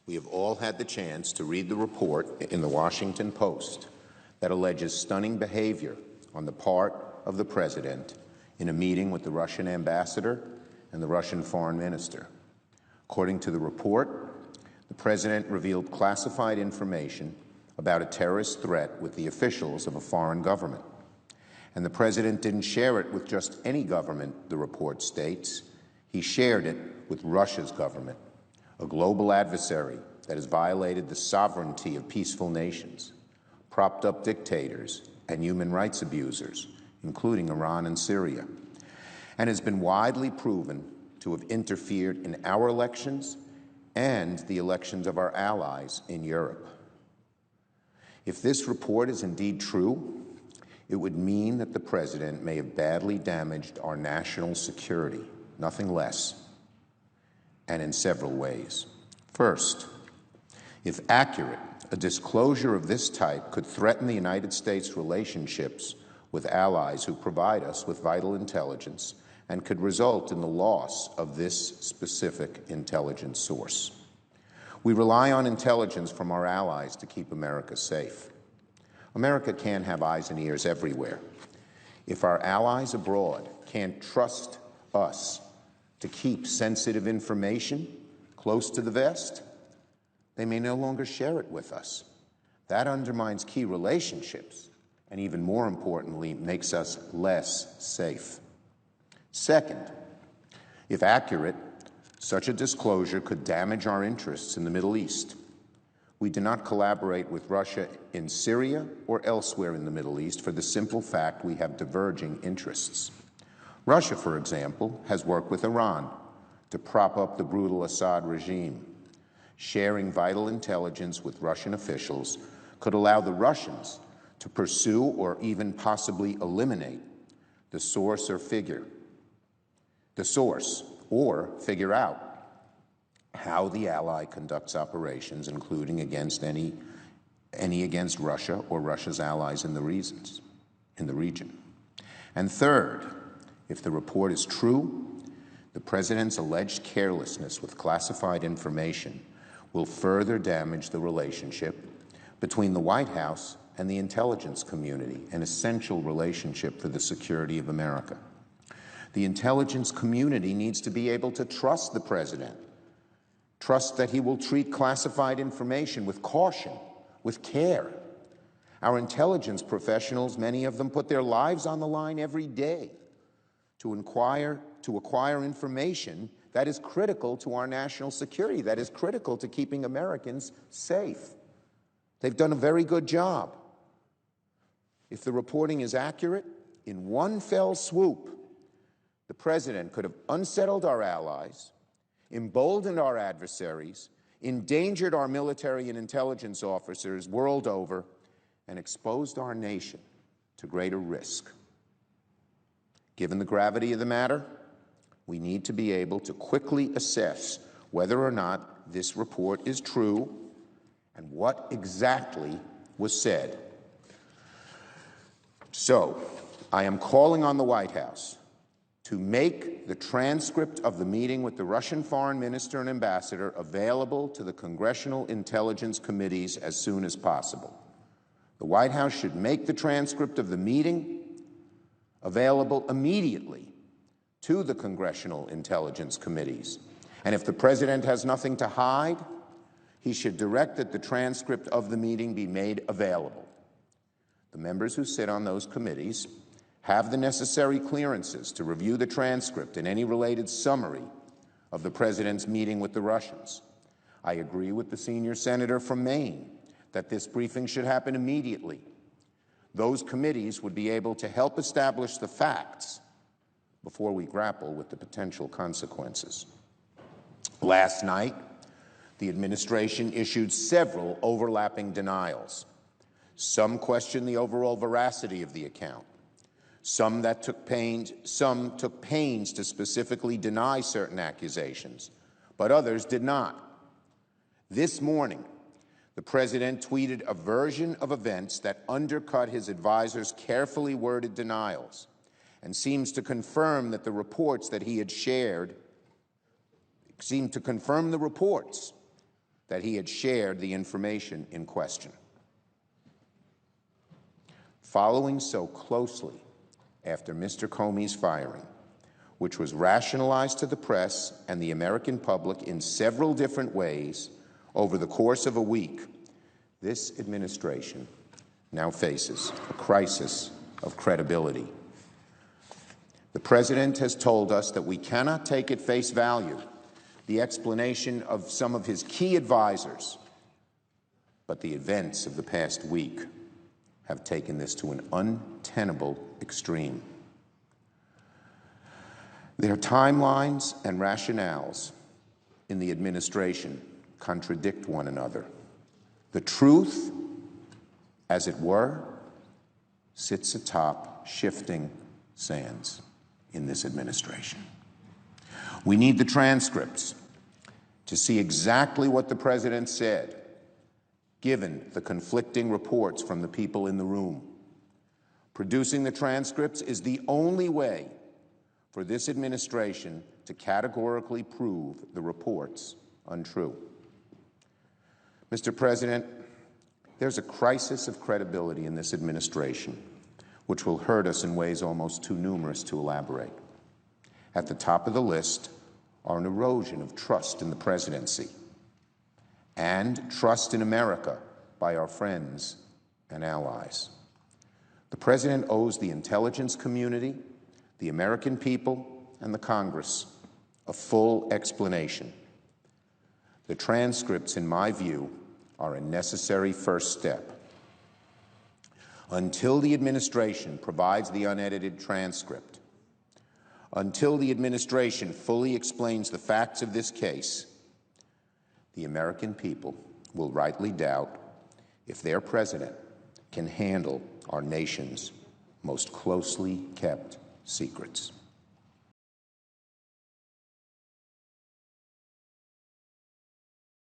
We have all had the chance to read the report in the Washington Post that alleges stunning behavior on the part of the President in a meeting with the Russian ambassador and the Russian foreign minister. According to the report, the President revealed classified information about a terrorist threat with the officials of a foreign government. And the President didn't share it with just any government, the report states. He shared it with Russia's government, a global adversary that has violated the sovereignty of peaceful nations, propped up dictators and human rights abusers, including Iran and Syria, and has been widely proven to have interfered in our elections and the elections of our allies in Europe. If this report is indeed true, it would mean that the President may have badly damaged our national security, nothing less, and in several ways. First, if accurate, a disclosure of this type could threaten the United States' relationships with allies who provide us with vital intelligence and could result in the loss of this specific intelligence source. We rely on intelligence from our allies to keep America safe. America can't have eyes and ears everywhere. If our allies abroad can't trust us to keep sensitive information close to the vest, they may no longer share it with us. That undermines key relationships and, even more importantly, makes us less safe. Second, if accurate, such a disclosure could damage our interests in the Middle East. We do not collaborate with Russia in Syria or elsewhere in the Middle East for the simple fact we have diverging interests. Russia, for example, has worked with Iran to prop up the brutal Assad regime. Sharing vital intelligence with Russian officials could allow the Russians to pursue or even possibly eliminate the source or figure out how the ally conducts operations, including against any against Russia or Russia's allies in the region. And third, if the report is true, the President's alleged carelessness with classified information will further damage the relationship between the White House and the intelligence community, an essential relationship for the security of America. The intelligence community needs to be able to trust the President, trust that he will treat classified information with caution, with care. Our intelligence professionals, many of them put their lives on the line every day to acquire information that is critical to our national security, that is critical to keeping Americans safe. They've done a very good job. If the reporting is accurate, in one fell swoop, the President could have unsettled our allies, emboldened our adversaries, endangered our military and intelligence officers world over, and exposed our nation to greater risk. Given the gravity of the matter, we need to be able to quickly assess whether or not this report is true and what exactly was said. So, I am calling on the White House to make the transcript of the meeting with the Russian foreign minister and ambassador available to the Congressional Intelligence Committees as soon as possible. The White House should make the transcript of the meeting available immediately to the Congressional Intelligence Committees. And if the President has nothing to hide, he should direct that the transcript of the meeting be made available. The members who sit on those committees have the necessary clearances to review the transcript and any related summary of the President's meeting with the Russians. I agree with the senior senator from Maine that this briefing should happen immediately. Those committees would be able to help establish the facts before we grapple with the potential consequences. Last night, the administration issued several overlapping denials. Some questioned the overall veracity of the account. Some took pains to specifically deny certain accusations, but others did not. This morning, the President tweeted a version of events that undercut his advisors' carefully worded denials and seems to confirm that the reports that he had shared seemed to confirm the reports that he had shared the information in question. Following so closely after Mr. Comey's firing, which was rationalized to the press and the American public in several different ways over the course of a week, this administration now faces a crisis of credibility. The President has told us that we cannot take at face value the explanation of some of his key advisors, but the events of the past week have taken this to an untenable extreme. Their timelines and rationales in the administration contradict one another. The truth, as it were, sits atop shifting sands in this administration. We need the transcripts to see exactly what the President said, given the conflicting reports from the people in the room. Producing the transcripts is the only way for this administration to categorically prove the reports untrue. Mr. President, there's a crisis of credibility in this administration, which will hurt us in ways almost too numerous to elaborate. At the top of the list are an erosion of trust in the presidency and trust in America by our friends and allies. The President owes the intelligence community, the American people, and the Congress a full explanation. The transcripts, in my view, are a necessary first step. Until the administration provides the unedited transcript, until the administration fully explains the facts of this case, the American people will rightly doubt if their president can handle our nation's most closely kept secrets.